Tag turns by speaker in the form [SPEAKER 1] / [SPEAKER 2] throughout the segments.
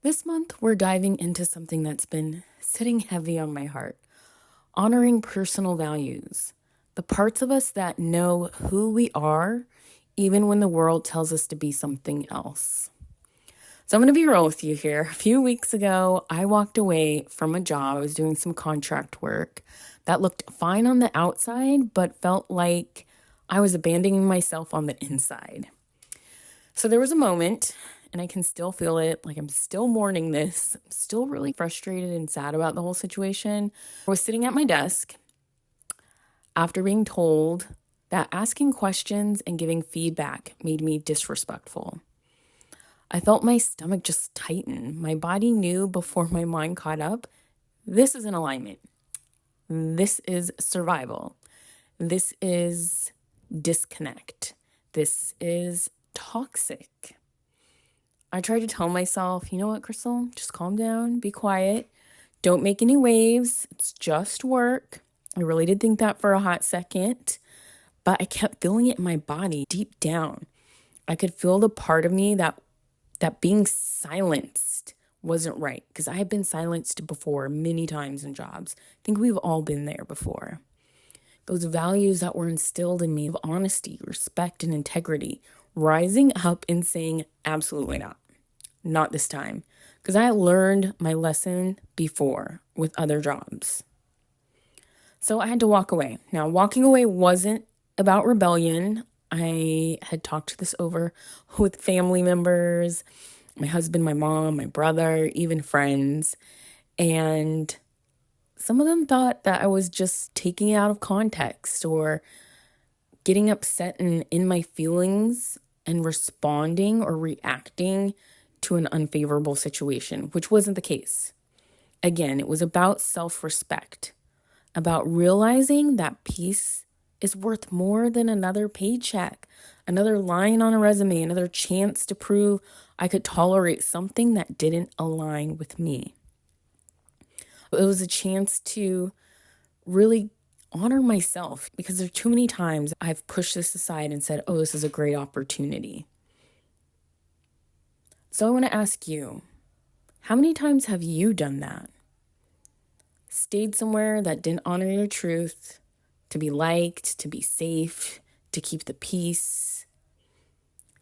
[SPEAKER 1] This month, we're diving into something that's been sitting heavy on my heart: honoring personal values, the parts of us that know who we are, even when the world tells us to be something else. So I'm going to be real with you here. A few weeks ago, I walked away from a job. I was doing some contract work that looked fine on the outside, but felt like I was abandoning myself on the inside. So there was a moment, and I can still feel it, like I'm still mourning this. I'm still really frustrated and sad about the whole situation. I was sitting at my desk after being told that asking questions and giving feedback made me disrespectful. I felt my stomach just tighten. My body knew before my mind caught up, this is an alignment. This is survival. This is disconnect. This is toxic. I tried to tell myself, you know what, Crystal, just calm down, be quiet. Don't make any waves. It's just work. I really did think that for a hot second, but I kept feeling it in my body deep down. I could feel the part of me that being silenced wasn't right, because I had been silenced before many times in jobs. I think we've all been there before. Those values that were instilled in me of honesty, respect, and integrity, rising up and saying, absolutely not this time, because I had learned my lesson before with other jobs. So I had to walk away. Now, walking away wasn't about rebellion. I had talked this over with family members, my husband, my mom, my brother, even friends. And some of them thought that I was just taking it out of context or getting upset in my feelings and responding or reacting to an unfavorable situation, which wasn't the case. Again, it was about self-respect, about realizing that peace is worth more than another paycheck, another line on a resume, another chance to prove I could tolerate something that didn't align with me. It was a chance to really honor myself, because there are too many times I've pushed this aside and said, oh, this is a great opportunity. So I want to ask you, how many times have you done that? Stayed somewhere that didn't honor your truth, to be liked, to be safe, to keep the peace,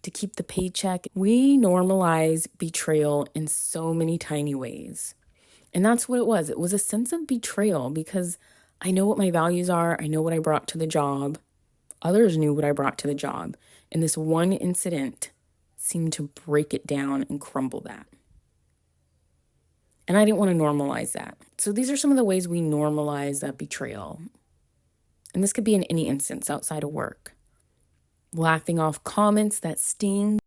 [SPEAKER 1] to keep the paycheck. We normalize betrayal in so many tiny ways. And that's what it was. It was a sense of betrayal, because I know what my values are. I know what I brought to the job. Others knew what I brought to the job. And this one incident seemed to break it down and crumble that. And I didn't want to normalize that. So these are some of the ways we normalize that betrayal. And this could be in any instance outside of work. Laughing off comments that sting,